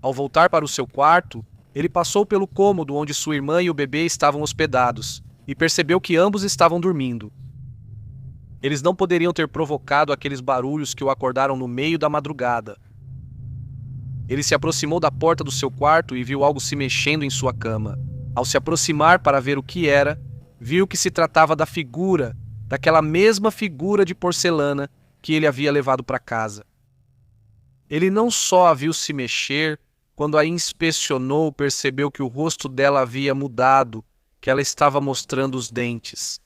Ao voltar para o seu quarto, ele passou pelo cômodo onde sua irmã e o bebê estavam hospedados e percebeu que ambos estavam dormindo. Eles não poderiam ter provocado aqueles barulhos que o acordaram no meio da madrugada. Ele se aproximou da porta do seu quarto e viu algo se mexendo em sua cama. Ao se aproximar para ver o que era, viu que se tratava daquela mesma figura de porcelana que ele havia levado para casa. Ele não só a viu se mexer, quando a inspecionou, percebeu que o rosto dela havia mudado, que ela estava mostrando os dentes.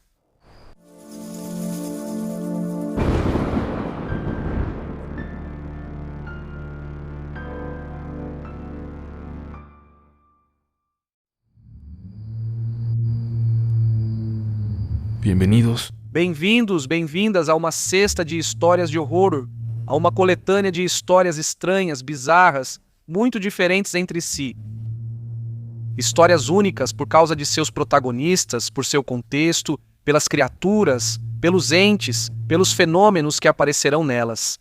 Bienvenidos. Bem-vindos, bem-vindas a uma cesta de histórias de horror, a uma coletânea de histórias estranhas, bizarras, muito diferentes entre si. Histórias únicas por causa de seus protagonistas, por seu contexto, pelas criaturas, pelos entes, pelos fenômenos que aparecerão nelas.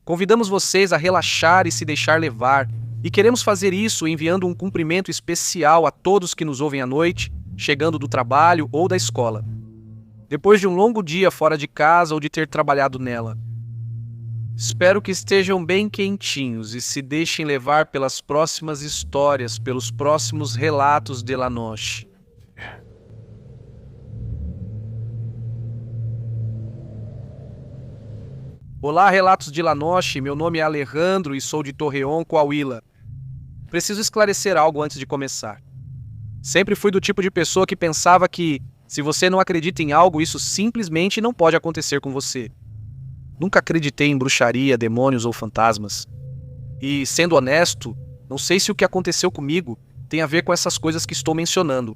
Convidamos vocês a relaxar e se deixar levar, e queremos fazer isso enviando um cumprimento especial a todos que nos ouvem à noite, chegando do trabalho ou da escola. Depois de um longo dia fora de casa ou de ter trabalhado nela. Espero que estejam bem quentinhos e se deixem levar pelas próximas histórias, pelos próximos relatos de la noche. Olá, Relatos de la Noche, meu nome é Alejandro e sou de Torreón, Coahuila. Preciso esclarecer algo antes de começar. Sempre fui do tipo de pessoa que pensava que, se você não acredita em algo, isso simplesmente não pode acontecer com você. Nunca acreditei em bruxaria, demônios ou fantasmas. E, sendo honesto, não sei se o que aconteceu comigo tem a ver com essas coisas que estou mencionando.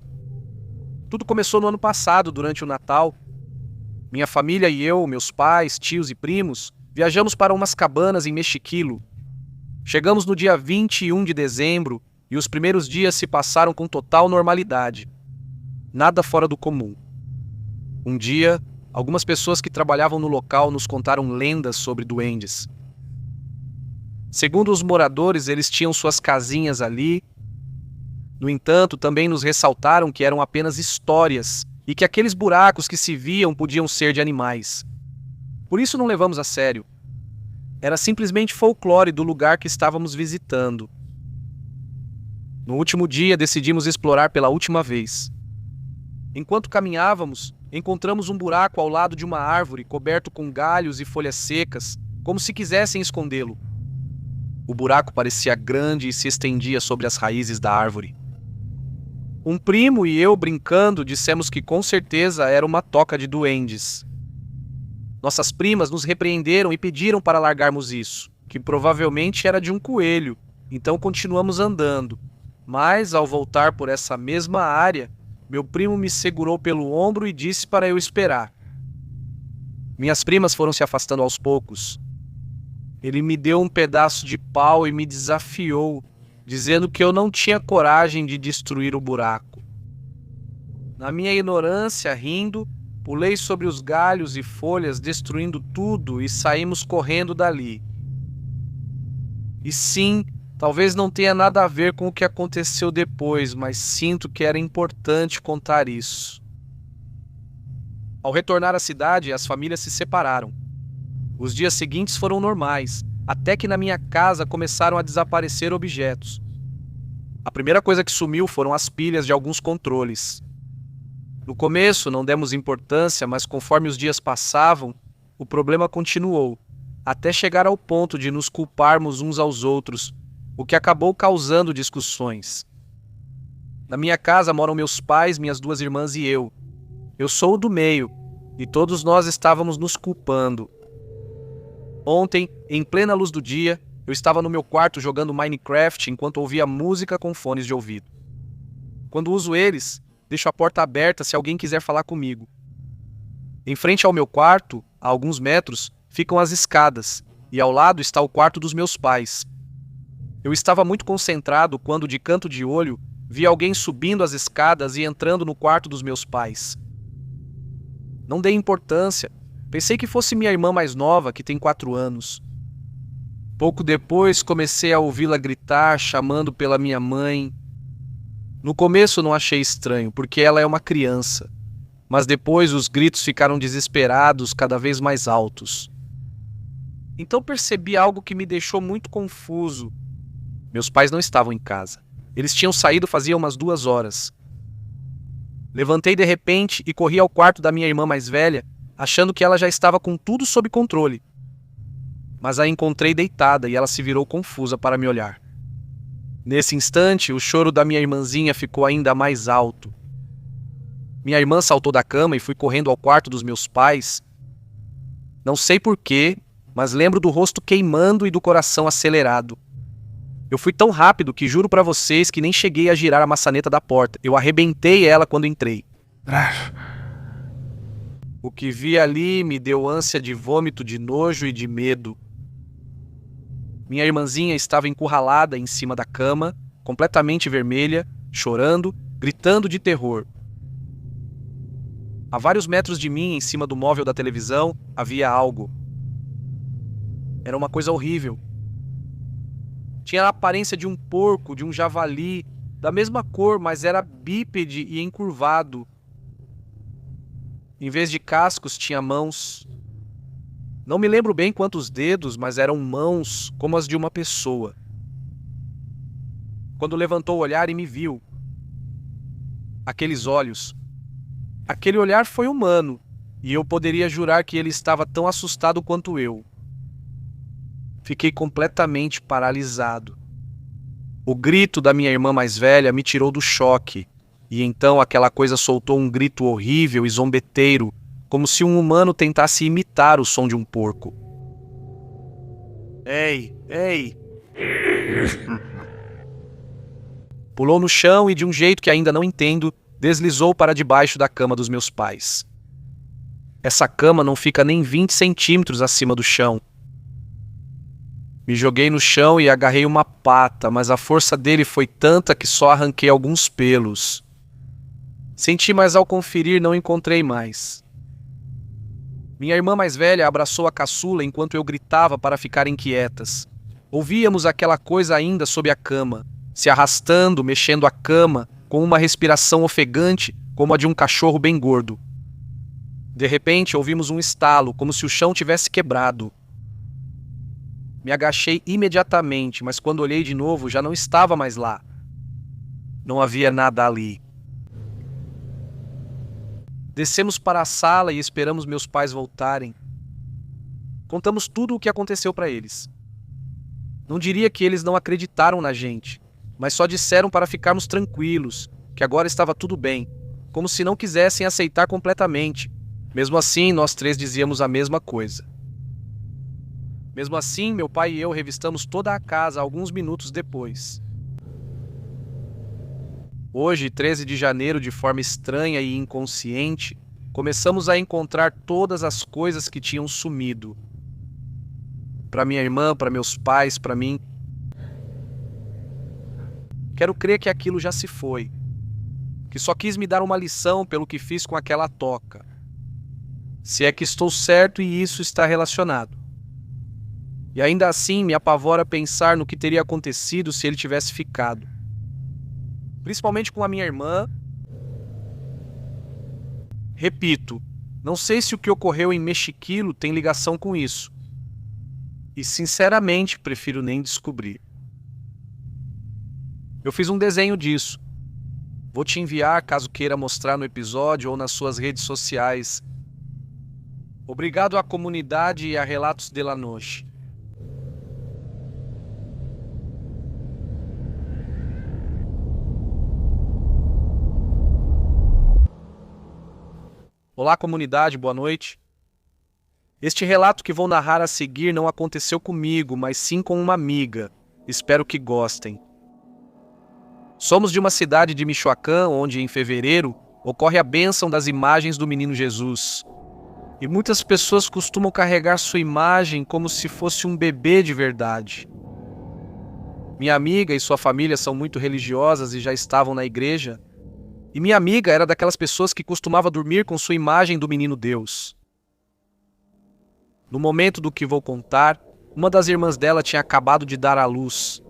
Tudo começou no ano passado, durante o Natal. Minha família e eu, meus pais, tios e primos, viajamos para umas cabanas em Mexiquilo. Chegamos no dia 21 de dezembro e os primeiros dias se passaram com total normalidade. Nada fora do comum. Um dia, algumas pessoas que trabalhavam no local nos contaram lendas sobre duendes. Segundo os moradores, eles tinham suas casinhas ali. No entanto, também nos ressaltaram que eram apenas histórias e que aqueles buracos que se viam podiam ser de animais. Por isso não levamos a sério. Era simplesmente folclore do lugar que estávamos visitando. No último dia, decidimos explorar pela última vez. Enquanto caminhávamos, encontramos um buraco ao lado de uma árvore coberto com galhos e folhas secas, como se quisessem escondê-lo. O buraco parecia grande e se estendia sobre as raízes da árvore. Um primo e eu, brincando, dissemos que com certeza era uma toca de duendes. Nossas primas nos repreenderam e pediram para largarmos isso, que provavelmente era de um coelho, então continuamos andando. Mas, ao voltar por essa mesma área, meu primo me segurou pelo ombro e disse para eu esperar. Minhas primas foram se afastando aos poucos. Ele me deu um pedaço de pau e me desafiou, dizendo que eu não tinha coragem de destruir o buraco. Na minha ignorância, rindo, pulei sobre os galhos e folhas, destruindo tudo, e saímos correndo dali. E sim, talvez não tenha nada a ver com o que aconteceu depois, mas sinto que era importante contar isso. Ao retornar à cidade, as famílias se separaram. Os dias seguintes foram normais, até que na minha casa começaram a desaparecer objetos. A primeira coisa que sumiu foram as pilhas de alguns controles. No começo não demos importância, mas conforme os dias passavam, o problema continuou, até chegar ao ponto de nos culparmos uns aos outros, o que acabou causando discussões. Na minha casa moram meus pais, minhas duas irmãs e eu. Eu sou o do meio, e todos nós estávamos nos culpando. Ontem, em plena luz do dia, eu estava no meu quarto jogando Minecraft enquanto ouvia música com fones de ouvido. Quando uso eles, deixo a porta aberta se alguém quiser falar comigo. Em frente ao meu quarto, a alguns metros, ficam as escadas, e ao lado está o quarto dos meus pais. Eu estava muito concentrado quando, de canto de olho, vi alguém subindo as escadas e entrando no quarto dos meus pais. Não dei importância. Pensei que fosse minha irmã mais nova, que tem 4 anos. Pouco depois comecei a ouvi-la gritar, chamando pela minha mãe. No começo não achei estranho, porque ela é uma criança, mas depois os gritos ficaram desesperados, cada vez mais altos. Então percebi algo que me deixou muito confuso. Meus pais não estavam em casa. Eles tinham saído fazia umas 2 horas. Levantei de repente e corri ao quarto da minha irmã mais velha, achando que ela já estava com tudo sob controle. Mas a encontrei deitada e ela se virou confusa para me olhar. Nesse instante, o choro da minha irmãzinha ficou ainda mais alto. Minha irmã saltou da cama e fui correndo ao quarto dos meus pais. Não sei porquê, mas lembro do rosto queimando e do coração acelerado. Eu fui tão rápido que juro pra vocês que nem cheguei a girar a maçaneta da porta. Eu arrebentei ela quando entrei. O que vi ali me deu ânsia de vômito, de nojo e de medo. Minha irmãzinha estava encurralada em cima da cama, completamente vermelha, chorando, gritando de terror. A vários metros de mim, em cima do móvel da televisão, havia algo. Era uma coisa horrível. Tinha a aparência de um porco, de um javali, da mesma cor, mas era bípede e encurvado. Em vez de cascos, tinha mãos. Não me lembro bem quantos dedos, mas eram mãos como as de uma pessoa. Quando levantou o olhar e me viu, aqueles olhos, aquele olhar foi humano, e eu poderia jurar que ele estava tão assustado quanto eu. Fiquei completamente paralisado. O grito da minha irmã mais velha me tirou do choque, e então aquela coisa soltou um grito horrível e zombeteiro, como se um humano tentasse imitar o som de um porco. Ei, ei! Pulou no chão e, de um jeito que ainda não entendo, deslizou para debaixo da cama dos meus pais. Essa cama não fica nem 20 centímetros acima do chão. Me joguei no chão e agarrei uma pata, mas a força dele foi tanta que só arranquei alguns pelos. Senti, mas ao conferir não encontrei mais. Minha irmã mais velha abraçou a caçula enquanto eu gritava para ficarem quietas. Ouvíamos aquela coisa ainda sob a cama, se arrastando, mexendo a cama, com uma respiração ofegante como a de um cachorro bem gordo. De repente ouvimos um estalo, como se o chão tivesse quebrado. Me agachei imediatamente, mas quando olhei de novo já não estava mais lá. Não havia nada ali. Descemos para a sala e esperamos meus pais voltarem. Contamos tudo o que aconteceu para eles. Não diria que eles não acreditaram na gente, mas só disseram para ficarmos tranquilos, que agora estava tudo bem, como se não quisessem aceitar completamente. Mesmo assim, nós 3 dizíamos a mesma coisa. Mesmo assim, meu pai e eu revistamos toda a casa alguns minutos depois. Hoje, 13 de janeiro, de forma estranha e inconsciente, começamos a encontrar todas as coisas que tinham sumido. Para minha irmã, para meus pais, para mim. Quero crer que aquilo já se foi, que só quis me dar uma lição pelo que fiz com aquela toca. Se é que estou certo e isso está relacionado. E ainda assim me apavora pensar no que teria acontecido se ele tivesse ficado. Principalmente com a minha irmã. Repito, não sei se o que ocorreu em Mexiquilo tem ligação com isso. E sinceramente prefiro nem descobrir. Eu fiz um desenho disso. Vou te enviar caso queira mostrar no episódio ou nas suas redes sociais. Obrigado à comunidade e a Relatos de la Noche. Olá, comunidade, boa noite. Este relato que vou narrar a seguir não aconteceu comigo, mas sim com uma amiga. Espero que gostem. Somos de uma cidade de Michoacán, onde em fevereiro ocorre a bênção das imagens do Menino Jesus. E muitas pessoas costumam carregar sua imagem como se fosse um bebê de verdade. Minha amiga e sua família são muito religiosas e já estavam na igreja. E minha amiga era daquelas pessoas que costumava dormir com sua imagem do Menino Deus. No momento do que vou contar, Uma das irmãs dela tinha acabado de dar à luz.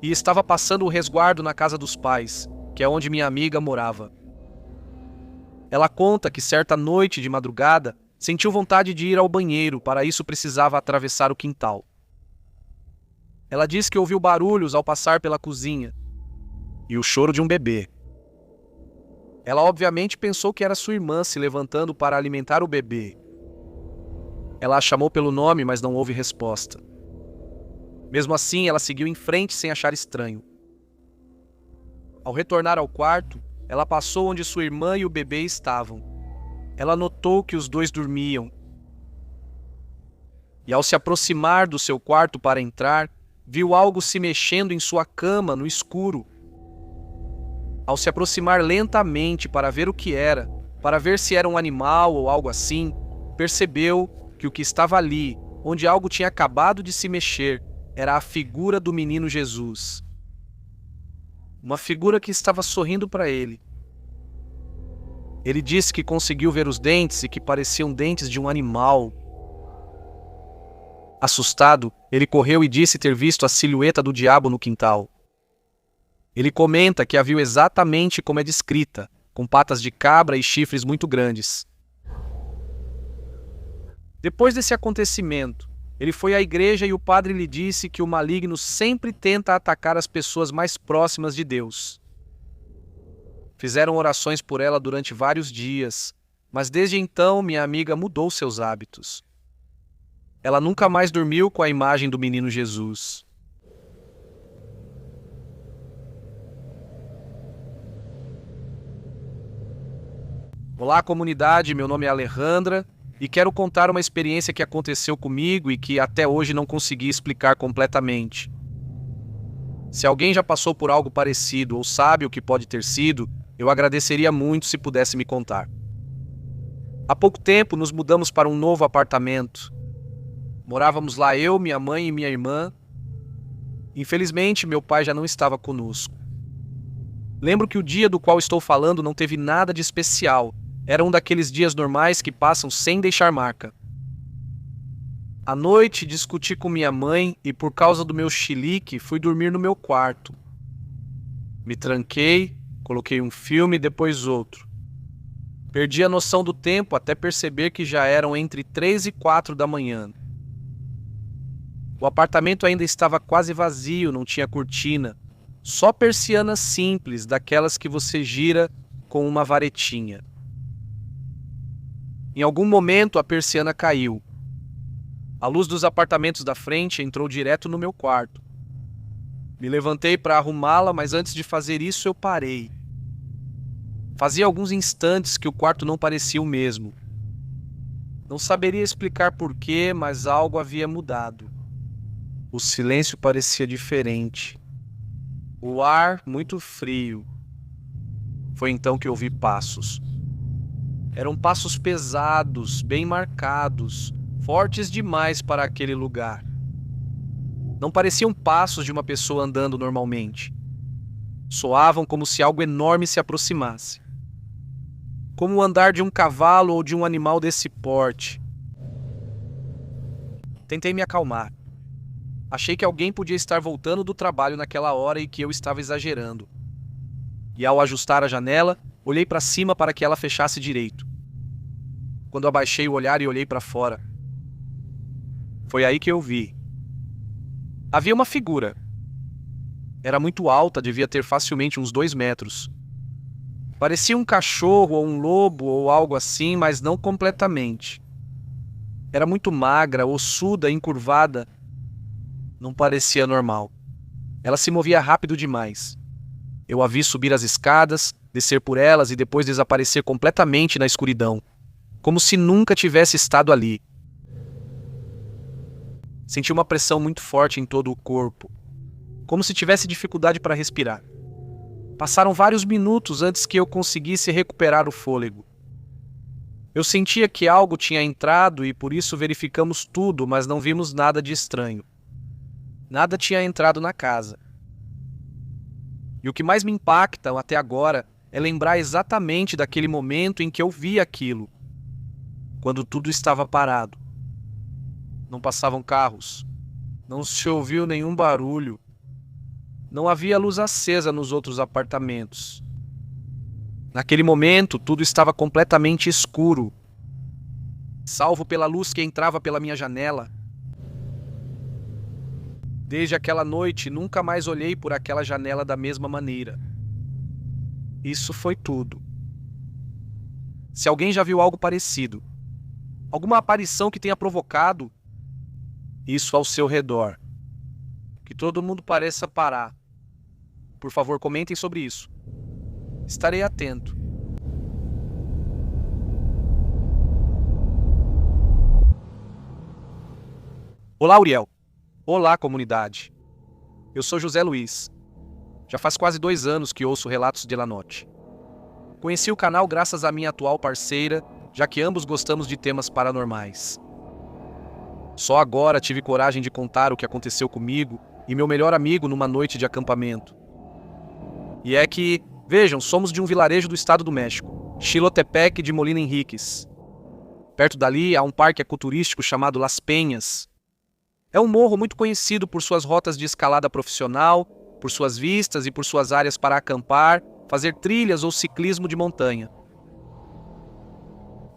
E estava passando o resguardo na casa dos pais, que é onde minha amiga morava. Ela conta que certa noite de madrugada sentiu vontade de ir ao banheiro, para isso precisava atravessar o quintal. Ela diz que ouviu barulhos ao passar pela cozinha e o choro de um bebê. Ela obviamente pensou que era sua irmã se levantando para alimentar o bebê. Ela a chamou pelo nome, mas não houve resposta. Mesmo assim, ela seguiu em frente sem achar estranho. Ao retornar ao quarto, ela passou onde sua irmã e o bebê estavam. Ela notou que os dois dormiam. E ao se aproximar do seu quarto para entrar, viu algo se mexendo em sua cama no escuro. Ao se aproximar lentamente para ver o que era, para ver se era um animal ou algo assim, percebeu que o que estava ali, onde algo tinha acabado de se mexer, era a figura do menino Jesus. Uma figura que estava sorrindo para ele. Ele disse que conseguiu ver os dentes e que pareciam dentes de um animal. Assustado, ele correu e disse ter visto a silhueta do diabo no quintal. Ele comenta que a viu exatamente como é descrita, com patas de cabra e chifres muito grandes. Depois desse acontecimento, ele foi à igreja e o padre lhe disse que o maligno sempre tenta atacar as pessoas mais próximas de Deus. Fizeram orações por ela durante vários dias, mas desde então minha amiga mudou seus hábitos. Ela nunca mais dormiu com a imagem do menino Jesus. Olá, comunidade, meu nome é Alejandra e quero contar uma experiência que aconteceu comigo e que até hoje não consegui explicar completamente. Se alguém já passou por algo parecido ou sabe o que pode ter sido, eu agradeceria muito se pudesse me contar. Há pouco tempo nos mudamos para um novo apartamento. Morávamos lá eu, minha mãe e minha irmã. Infelizmente, meu pai já não estava conosco. Lembro que o dia do qual estou falando não teve nada de especial. Era um daqueles dias normais que passam sem deixar marca. À noite, discuti com minha mãe e, por causa do meu chilique, fui dormir no meu quarto. Me tranquei, coloquei um filme e depois outro. Perdi a noção do tempo até perceber que já eram entre 3 e 4 da manhã. O apartamento ainda estava quase vazio, não tinha cortina. Só persianas simples, daquelas que você gira com uma varetinha. Em algum momento a persiana caiu. A luz dos apartamentos da frente entrou direto no meu quarto. Me levantei para arrumá-la, mas antes de fazer isso eu parei. Fazia alguns instantes que o quarto não parecia o mesmo. Não saberia explicar porquê, mas algo havia mudado. O silêncio parecia diferente. O ar muito frio. Foi então que ouvi passos. Eram passos pesados, bem marcados, fortes demais para aquele lugar. Não pareciam passos de uma pessoa andando normalmente. Soavam como se algo enorme se aproximasse. Como o andar de um cavalo ou de um animal desse porte. Tentei me acalmar. Achei que alguém podia estar voltando do trabalho naquela hora e que eu estava exagerando. E ao ajustar a janela, olhei para cima para que ela fechasse direito. Quando abaixei o olhar e olhei para fora, foi aí que eu vi. Havia uma figura. Era muito alta, devia ter facilmente uns 2 metros. Parecia um cachorro ou um lobo ou algo assim, mas não completamente. Era muito magra, ossuda, encurvada. Não parecia normal. Ela se movia rápido demais. Eu a vi subir as escadas, descer por elas e depois desaparecer completamente na escuridão, como se nunca tivesse estado ali. Senti uma pressão muito forte em todo o corpo, como se tivesse dificuldade para respirar. Passaram vários minutos antes que eu conseguisse recuperar o fôlego. Eu sentia que algo tinha entrado e por isso verificamos tudo, mas não vimos nada de estranho. Nada tinha entrado na casa. E o que mais me impacta até agora é lembrar exatamente daquele momento em que eu vi aquilo, quando tudo estava parado. Não passavam carros. Não se ouviu nenhum barulho. Não havia luz acesa nos outros apartamentos. Naquele momento, tudo estava completamente escuro, salvo pela luz que entrava pela minha janela. Desde aquela noite, nunca mais olhei por aquela janela da mesma maneira. Isso foi tudo. Se alguém já viu algo parecido, alguma aparição que tenha provocado isso ao seu redor, que todo mundo pareça parar, por favor, comentem sobre isso. Estarei atento. Olá, Uriel. Olá, comunidade. Eu sou José Luiz. Já faz quase 2 anos que ouço relatos de Lanotte. Conheci o canal graças à minha atual parceira, já que ambos gostamos de temas paranormais. Só agora tive coragem de contar o que aconteceu comigo e meu melhor amigo numa noite de acampamento. E é que, vejam, somos de um vilarejo do estado do México, Xilotepec de Molina Henríquez. Perto dali há um parque ecoturístico chamado Las Penhas. É um morro muito conhecido por suas rotas de escalada profissional, por suas vistas e por suas áreas para acampar, fazer trilhas ou ciclismo de montanha.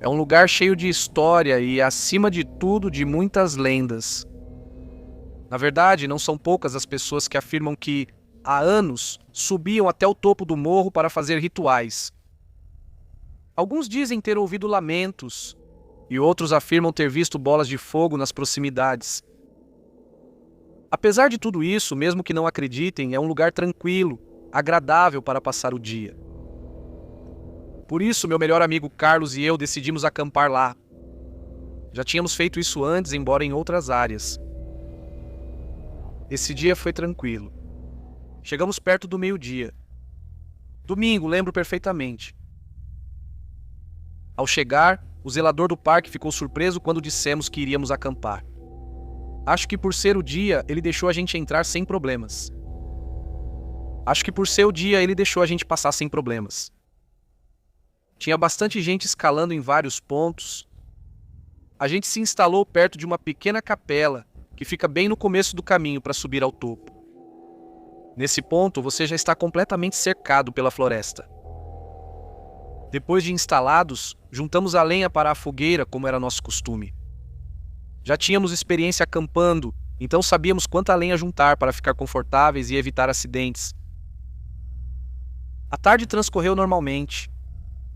É um lugar cheio de história e, acima de tudo, de muitas lendas. Na verdade, não são poucas as pessoas que afirmam que, há anos, subiam até o topo do morro para fazer rituais. Alguns dizem ter ouvido lamentos, e outros afirmam ter visto bolas de fogo nas proximidades. Apesar de tudo isso, mesmo que não acreditem, é um lugar tranquilo, agradável para passar o dia. Por isso, meu melhor amigo Carlos e eu decidimos acampar lá. Já tínhamos feito isso antes, embora em outras áreas. Esse dia foi tranquilo. Chegamos perto do meio-dia. Domingo, lembro perfeitamente. Ao chegar, o zelador do parque ficou surpreso quando dissemos que iríamos acampar. Acho que por ser o dia, ele deixou a gente entrar sem problemas. Passar sem problemas. Tinha bastante gente escalando em vários pontos. A gente se instalou perto de uma pequena capela que fica bem no começo do caminho para subir ao topo. Nesse ponto, você já está completamente cercado pela floresta. Depois de instalados, juntamos a lenha para a fogueira, como era nosso costume. Já tínhamos experiência acampando, então sabíamos quanta lenha juntar para ficar confortáveis e evitar acidentes. A tarde transcorreu normalmente.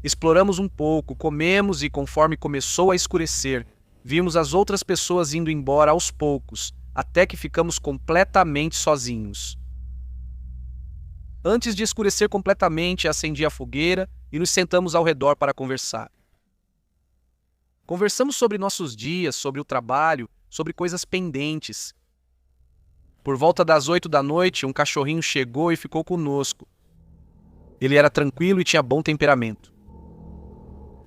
Exploramos um pouco, comemos e, conforme começou a escurecer, vimos as outras pessoas indo embora aos poucos, até que ficamos completamente sozinhos. Antes de escurecer completamente, acendi a fogueira e nos sentamos ao redor para conversar. Conversamos sobre nossos dias, sobre o trabalho, sobre coisas pendentes. Por volta das 8 da noite, um cachorrinho chegou e ficou conosco. Ele era tranquilo e tinha bom temperamento.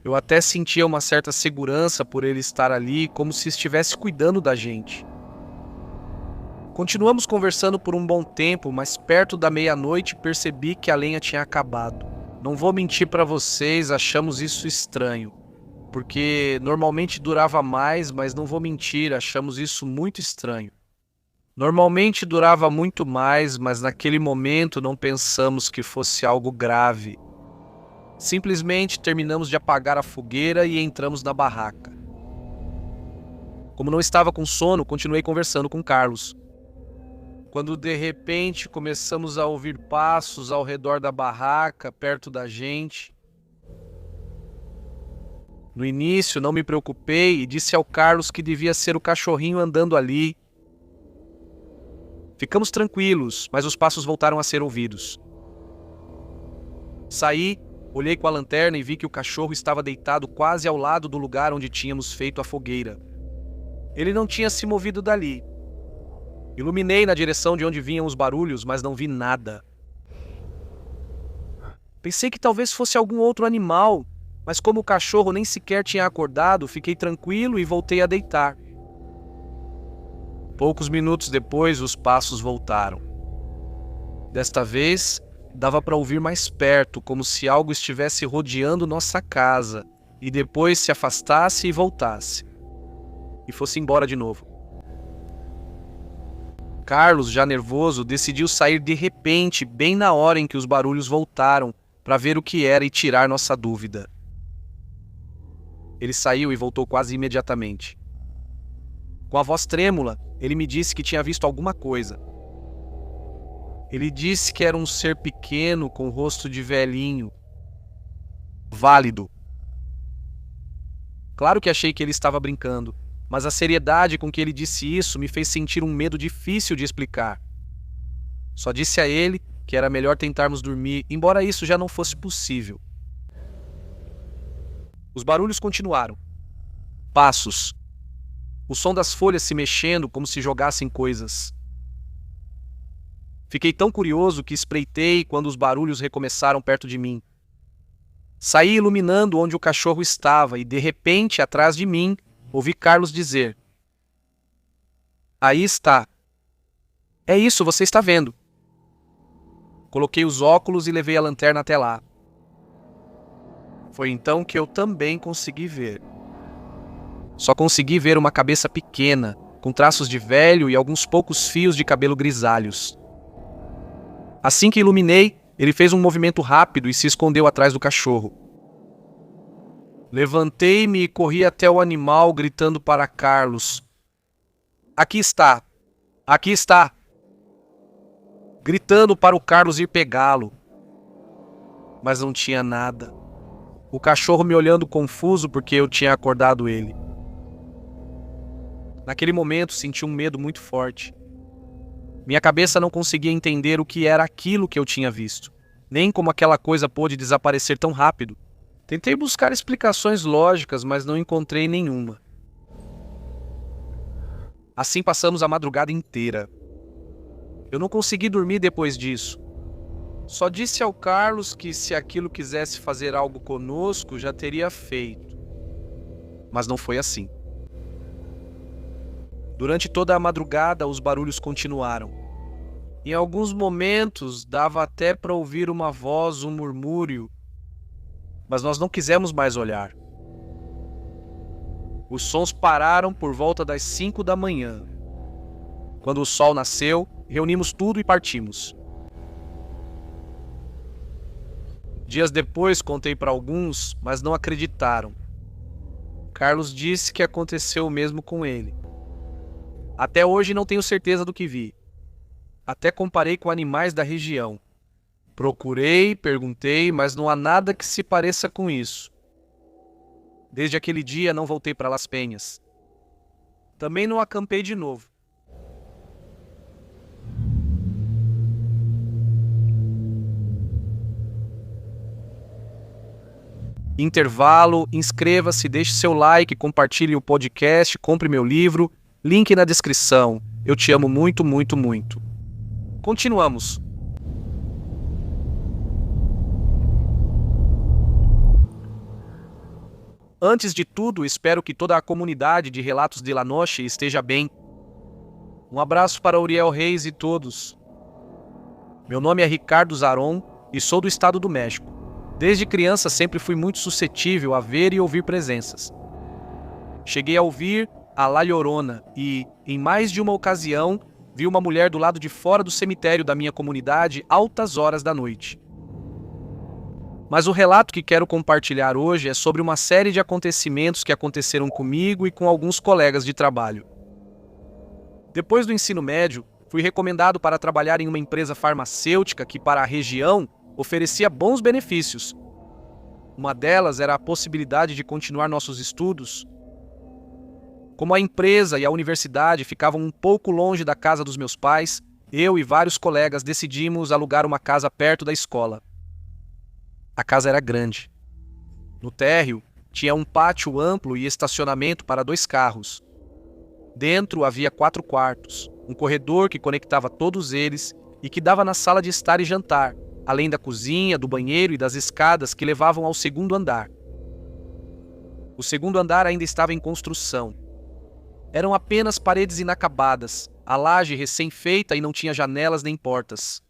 Eu até sentia uma certa segurança por ele estar ali, como se estivesse cuidando da gente. Continuamos conversando por um bom tempo, mas perto da meia-noite percebi que a lenha tinha acabado. Não vou mentir para vocês, achamos isso estranho. Porque normalmente durava mais, mas não vou mentir, achamos isso muito estranho. Normalmente durava muito mais, mas naquele momento não pensamos que fosse algo grave. Simplesmente terminamos de apagar a fogueira e entramos na barraca. Como não estava com sono, continuei conversando com Carlos. Quando de repente começamos a ouvir passos ao redor da barraca, perto da gente. No início não me preocupei e disse ao Carlos que devia ser o cachorrinho andando ali. Ficamos tranquilos, mas os passos voltaram a ser ouvidos. Saí, olhei com a lanterna e vi que o cachorro estava deitado quase ao lado do lugar onde tínhamos feito a fogueira. Ele não tinha se movido dali. Iluminei na direção de onde vinham os barulhos, mas não vi nada. Pensei que talvez fosse algum outro animal, mas como o cachorro nem sequer tinha acordado, fiquei tranquilo e voltei a deitar. Poucos minutos depois, os passos voltaram. Desta vez, dava para ouvir mais perto, como se algo estivesse rodeando nossa casa, e depois se afastasse e voltasse. E fosse embora de novo. Carlos, já nervoso, decidiu sair de repente, bem na hora em que os barulhos voltaram, para ver o que era e tirar nossa dúvida. Ele saiu e voltou quase imediatamente. Com a voz trêmula, ele me disse que tinha visto alguma coisa. Ele disse que era um ser pequeno com rosto de velhinho, válido. Claro que achei que ele estava brincando, mas a seriedade com que ele disse isso me fez sentir um medo difícil de explicar. Só disse a ele que era melhor tentarmos dormir, embora isso já não fosse possível. Os barulhos continuaram. Passos. O som das folhas se mexendo como se jogassem coisas. Fiquei tão curioso que espreitei quando os barulhos recomeçaram perto de mim. Saí iluminando onde o cachorro estava e, de repente, atrás de mim, ouvi Carlos dizer: "Aí está. É isso, você está vendo." Coloquei os óculos e levei a lanterna até lá. Foi então que eu também consegui ver. Só consegui ver uma cabeça pequena, com traços de velho e alguns poucos fios de cabelo grisalhos. Assim que iluminei, ele fez um movimento rápido e se escondeu atrás do cachorro. Levantei-me e corri até o animal, gritando para Carlos: "Aqui está! Aqui está!" Gritando para o Carlos ir pegá-lo. Mas não tinha nada. O cachorro me olhando confuso porque eu tinha acordado ele. Naquele momento senti um medo muito forte. Minha cabeça não conseguia entender o que era aquilo que eu tinha visto, nem como aquela coisa pôde desaparecer tão rápido. Tentei buscar explicações lógicas, mas não encontrei nenhuma. Assim passamos a madrugada inteira. Eu não consegui dormir depois disso. Só disse ao Carlos que se aquilo quisesse fazer algo conosco, já teria feito. Mas não foi assim. Durante toda a madrugada, os barulhos continuaram. Em alguns momentos, dava até para ouvir uma voz, um murmúrio, mas nós não quisemos mais olhar. Os sons pararam por volta das 5 da manhã. Quando o sol nasceu, reunimos tudo e partimos. Dias depois, contei para alguns, mas não acreditaram. Carlos disse que aconteceu o mesmo com ele. Até hoje não tenho certeza do que vi. Até comparei com animais da região. Procurei, perguntei, mas não há nada que se pareça com isso. Desde aquele dia não voltei para Las Penhas. Também não acampei de novo. Intervalo, inscreva-se, deixe seu like, compartilhe o podcast, compre meu livro. Link na descrição. Eu te amo muito, muito, muito. Continuamos. Antes de tudo, espero que toda a comunidade de Relatos de La Noche esteja bem. Um abraço para Uriel Reis e todos. Meu nome é Ricardo Zaron e sou do estado do México. Desde criança sempre fui muito suscetível a ver e ouvir presenças. Cheguei a ouvir a La Llorona e, em mais de uma ocasião, vi uma mulher do lado de fora do cemitério da minha comunidade altas horas da noite. Mas o relato que quero compartilhar hoje é sobre uma série de acontecimentos que aconteceram comigo e com alguns colegas de trabalho. Depois do ensino médio, fui recomendado para trabalhar em uma empresa farmacêutica que, para a região, oferecia bons benefícios. Uma delas era a possibilidade de continuar nossos estudos. Como a empresa e a universidade ficavam um pouco longe da casa dos meus pais, eu e vários colegas decidimos alugar uma casa perto da escola. A casa era grande. No térreo, tinha um pátio amplo e estacionamento para 2 carros. Dentro havia 4 quartos, um corredor que conectava todos eles e que dava na sala de estar e jantar, além da cozinha, do banheiro e das escadas que levavam ao 2º andar. O 2º andar ainda estava em construção. Eram apenas paredes inacabadas, a laje recém-feita e não tinha janelas nem portas.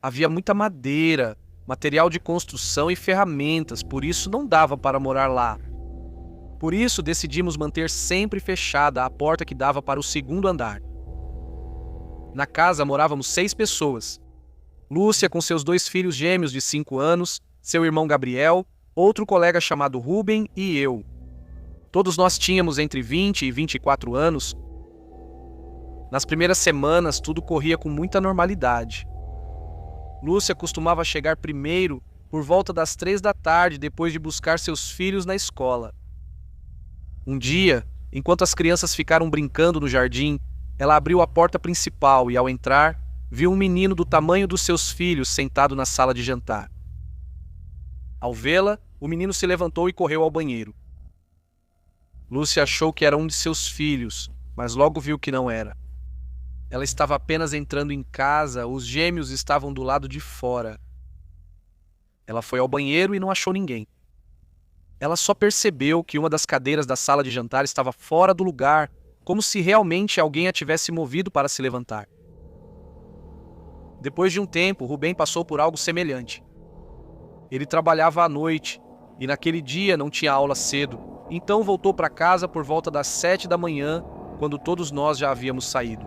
Havia muita madeira, material de construção e ferramentas, por isso não dava para morar lá. Por isso decidimos manter sempre fechada a porta que dava para o 2º andar. Na casa morávamos 6 pessoas. Lúcia com seus 2 filhos gêmeos de 5 anos, seu irmão Gabriel, outro colega chamado Ruben e eu. Todos nós tínhamos entre 20 e 24 anos. Nas primeiras semanas, tudo corria com muita normalidade. Lúcia costumava chegar primeiro por volta das 3 da tarde, depois de buscar seus filhos na escola. Um dia, enquanto as crianças ficaram brincando no jardim, ela abriu a porta principal e, ao entrar, viu um menino do tamanho dos seus filhos sentado na sala de jantar. Ao vê-la, o menino se levantou e correu ao banheiro. Lúcia achou que era um de seus filhos, mas logo viu que não era. Ela estava apenas entrando em casa, os gêmeos estavam do lado de fora. Ela foi ao banheiro e não achou ninguém. Ela só percebeu que uma das cadeiras da sala de jantar estava fora do lugar, como se realmente alguém a tivesse movido para se levantar. Depois de um tempo, Rubem passou por algo semelhante. Ele trabalhava à noite e naquele dia não tinha aula cedo, então voltou para casa por volta das 7 da manhã, quando todos nós já havíamos saído.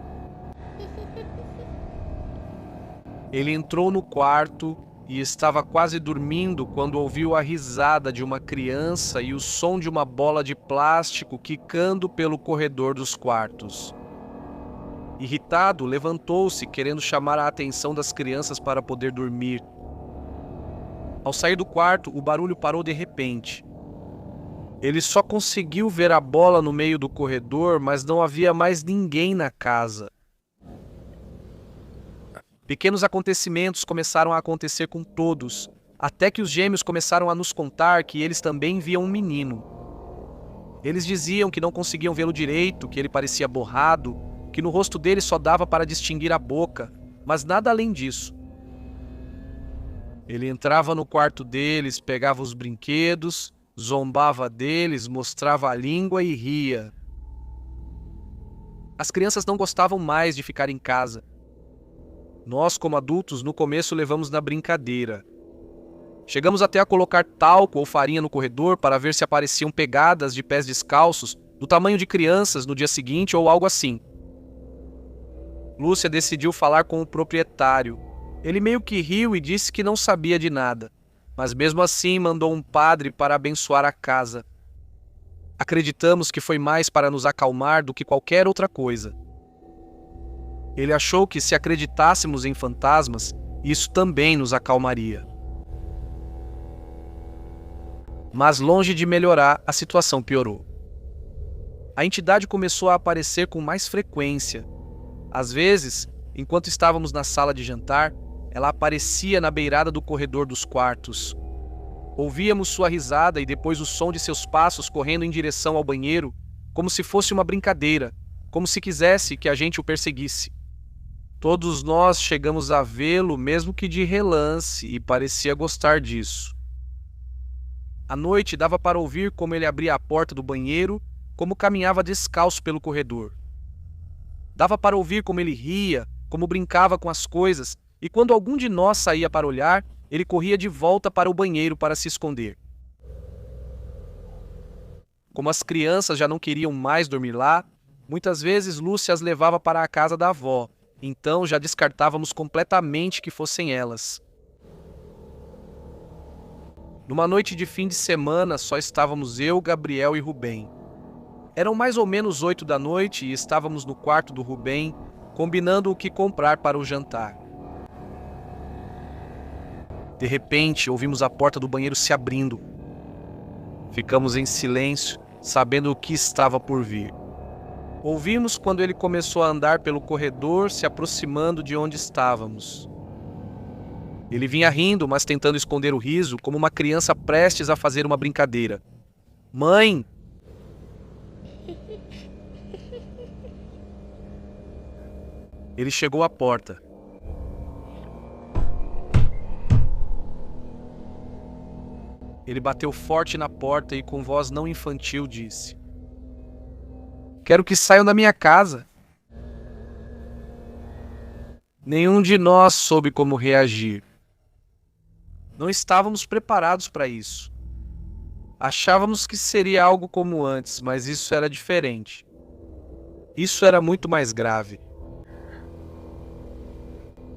Ele entrou no quarto e estava quase dormindo quando ouviu a risada de uma criança e o som de uma bola de plástico quicando pelo corredor dos quartos. Irritado, levantou-se, querendo chamar a atenção das crianças para poder dormir. Ao sair do quarto, o barulho parou de repente. Ele só conseguiu ver a bola no meio do corredor, mas não havia mais ninguém na casa. Pequenos acontecimentos começaram a acontecer com todos, até que os gêmeos começaram a nos contar que eles também viam um menino. Eles diziam que não conseguiam vê-lo direito, que ele parecia borrado, que no rosto dele só dava para distinguir a boca, mas nada além disso. Ele entrava no quarto deles, pegava os brinquedos, zombava deles, mostrava a língua e ria. As crianças não gostavam mais de ficar em casa. Nós, como adultos, no começo levamos na brincadeira. Chegamos até a colocar talco ou farinha no corredor para ver se apareciam pegadas de pés descalços do tamanho de crianças no dia seguinte ou algo assim. Lúcia decidiu falar com o proprietário. Ele meio que riu e disse que não sabia de nada, mas mesmo assim mandou um padre para abençoar a casa. Acreditamos que foi mais para nos acalmar do que qualquer outra coisa. Ele achou que se acreditássemos em fantasmas, isso também nos acalmaria. Mas longe de melhorar, a situação piorou. A entidade começou a aparecer com mais frequência. Às vezes, enquanto estávamos na sala de jantar, ela aparecia na beirada do corredor dos quartos. Ouvíamos sua risada e depois o som de seus passos correndo em direção ao banheiro, como se fosse uma brincadeira, como se quisesse que a gente o perseguisse. Todos nós chegamos a vê-lo, mesmo que de relance, e parecia gostar disso. À noite dava para ouvir como ele abria a porta do banheiro, como caminhava descalço pelo corredor. Dava para ouvir como ele ria, como brincava com as coisas, e quando algum de nós saía para olhar, ele corria de volta para o banheiro para se esconder. Como as crianças já não queriam mais dormir lá, muitas vezes Lúcia as levava para a casa da avó, então já descartávamos completamente que fossem elas. Numa noite de fim de semana, só estávamos eu, Gabriel e Rubem. Eram mais ou menos 8 da noite e estávamos no quarto do Rubem, combinando o que comprar para o jantar. De repente, ouvimos a porta do banheiro se abrindo. Ficamos em silêncio, sabendo o que estava por vir. Ouvimos quando ele começou a andar pelo corredor, se aproximando de onde estávamos. Ele vinha rindo, mas tentando esconder o riso, como uma criança prestes a fazer uma brincadeira. Mãe! Ele chegou à porta. Ele bateu forte na porta e com voz não infantil disse: "Quero que saiam da minha casa." Nenhum de nós soube como reagir. Não estávamos preparados para isso. Achávamos que seria algo como antes, mas isso era diferente. Isso era muito mais grave.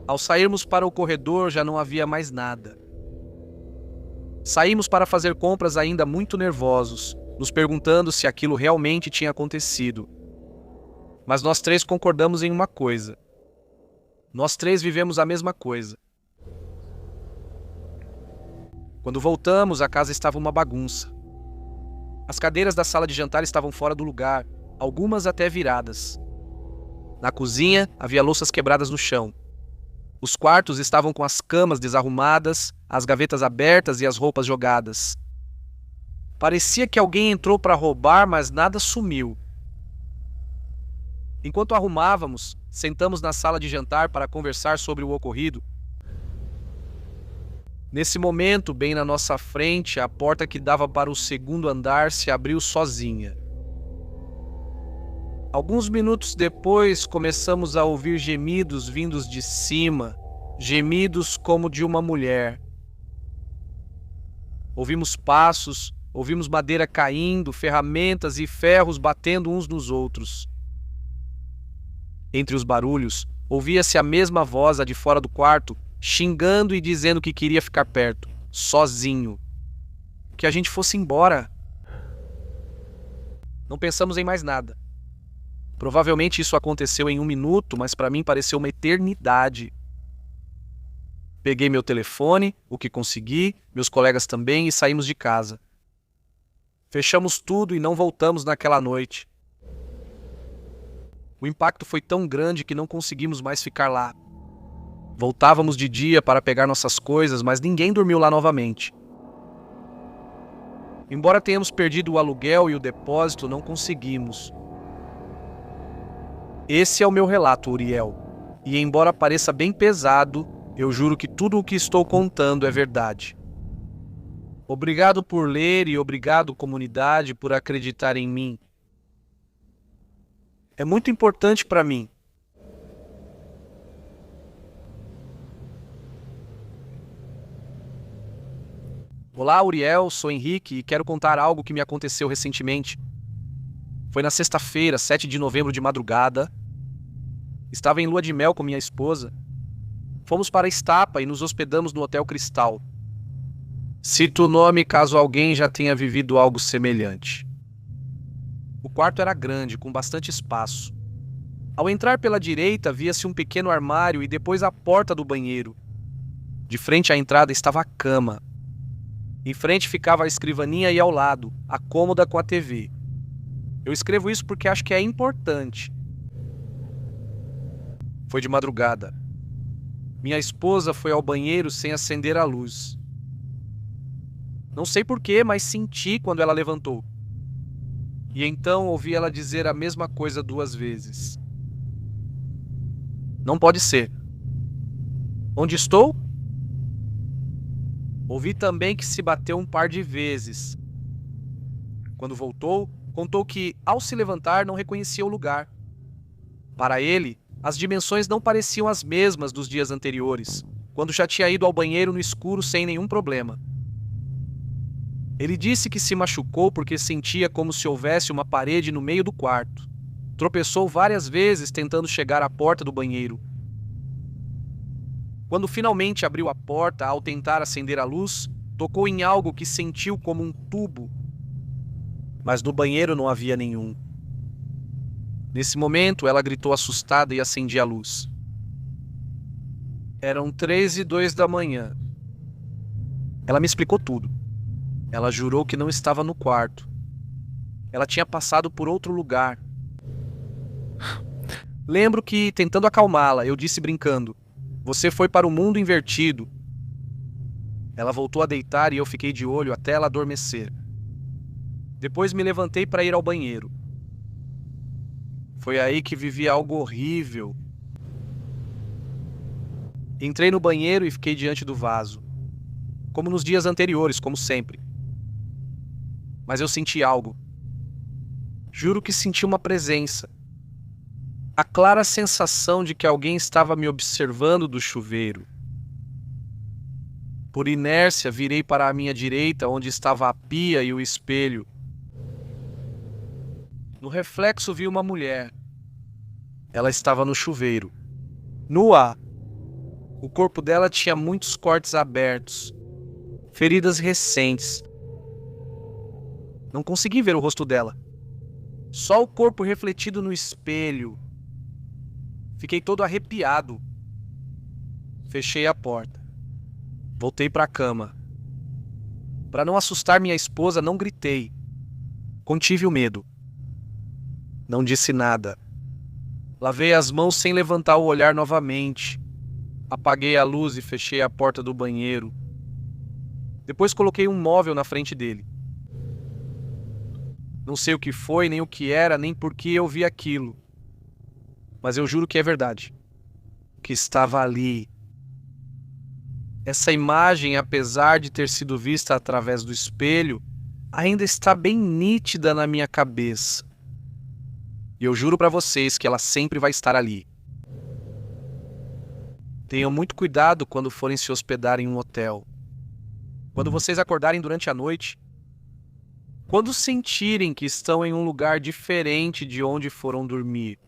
Ao sairmos para o corredor, já não havia mais nada. Saímos para fazer compras ainda muito nervosos, nos perguntando se aquilo realmente tinha acontecido. Mas nós três concordamos em uma coisa. Nós três vivemos a mesma coisa. Quando voltamos, a casa estava uma bagunça. As cadeiras da sala de jantar estavam fora do lugar, algumas até viradas. Na cozinha, havia louças quebradas no chão. Os quartos estavam com as camas desarrumadas, as gavetas abertas e as roupas jogadas. Parecia que alguém entrou para roubar, mas nada sumiu. Enquanto arrumávamos, sentamos na sala de jantar para conversar sobre o ocorrido. Nesse momento, bem na nossa frente, a porta que dava para o segundo andar se abriu sozinha. Alguns minutos depois, começamos a ouvir gemidos vindos de cima, gemidos como de uma mulher. Ouvimos passos, ouvimos madeira caindo, ferramentas e ferros batendo uns nos outros. Entre os barulhos, ouvia-se a mesma voz, a de fora do quarto, xingando e dizendo que queria ficar perto, sozinho. Que a gente fosse embora. Não pensamos em mais nada. Provavelmente isso aconteceu em 1 minuto, mas para mim pareceu uma eternidade. Peguei meu telefone, o que consegui, meus colegas também, e saímos de casa. Fechamos tudo e não voltamos naquela noite. O impacto foi tão grande que não conseguimos mais ficar lá. Voltávamos de dia para pegar nossas coisas, mas ninguém dormiu lá novamente. Embora tenhamos perdido o aluguel e o depósito, não conseguimos. Esse é o meu relato, Uriel. E embora pareça bem pesado, eu juro que tudo o que estou contando é verdade. Obrigado por ler e obrigado, comunidade, por acreditar em mim. É muito importante para mim. Olá, Uriel, sou Henrique e quero contar algo que me aconteceu recentemente. Foi na sexta-feira, 7 de novembro de madrugada. Estava em lua de mel com minha esposa. Fomos para Estapa e nos hospedamos no Hotel Cristal. Cito o nome caso alguém já tenha vivido algo semelhante. O quarto era grande, com bastante espaço. Ao entrar pela direita, via-se um pequeno armário e depois a porta do banheiro. De frente à entrada estava a cama. Em frente ficava a escrivaninha e ao lado, a cômoda com a TV. Eu escrevo isso porque acho que é importante. Foi de madrugada. Minha esposa foi ao banheiro sem acender a luz. Não sei porquê, mas senti quando ela levantou. E então ouvi ela dizer a mesma coisa 2 vezes. Não pode ser. Onde estou? Ouvi também que se bateu um par de vezes. Quando voltou, contou que, ao se levantar, não reconhecia o lugar. Para ele, as dimensões não pareciam as mesmas dos dias anteriores, quando já tinha ido ao banheiro no escuro sem nenhum problema. Ele disse que se machucou porque sentia como se houvesse uma parede no meio do quarto. Tropeçou várias vezes tentando chegar à porta do banheiro. Quando finalmente abriu a porta, ao tentar acender a luz, tocou em algo que sentiu como um tubo. Mas no banheiro não havia nenhum. Nesse momento, ela gritou assustada e acendi a luz. Eram 3:02 da manhã. Ela me explicou tudo. Ela jurou que não estava no quarto. Ela tinha passado por outro lugar. Lembro que, tentando acalmá-la, eu disse brincando: "Você foi para o mundo invertido." Ela voltou a deitar e eu fiquei de olho até ela adormecer. Depois me levantei para ir ao banheiro. Foi aí que vivi algo horrível. Entrei no banheiro e fiquei diante do vaso. Como nos dias anteriores, como sempre. Mas eu senti algo. Juro que senti uma presença. A clara sensação de que alguém estava me observando do chuveiro. Por inércia, virei para a minha direita, onde estava a pia e o espelho. No reflexo vi uma mulher. Ela estava no chuveiro, nua. O corpo dela tinha muitos cortes abertos, feridas recentes. Não consegui ver o rosto dela. Só o corpo refletido no espelho. Fiquei todo arrepiado. Fechei a porta. Voltei para a cama. Para não assustar minha esposa, não gritei. Contive o medo. Não disse nada. Lavei as mãos sem levantar o olhar novamente. Apaguei a luz e fechei a porta do banheiro. Depois coloquei um móvel na frente dele. Não sei o que foi, nem o que era, nem por que eu vi aquilo. Mas eu juro que é verdade. Que estava ali. Essa imagem, apesar de ter sido vista através do espelho, ainda está bem nítida na minha cabeça. E eu juro para vocês que ela sempre vai estar ali. Tenham muito cuidado quando forem se hospedar em um hotel. Quando vocês acordarem durante a noite, quando sentirem que estão em um lugar diferente de onde foram dormir,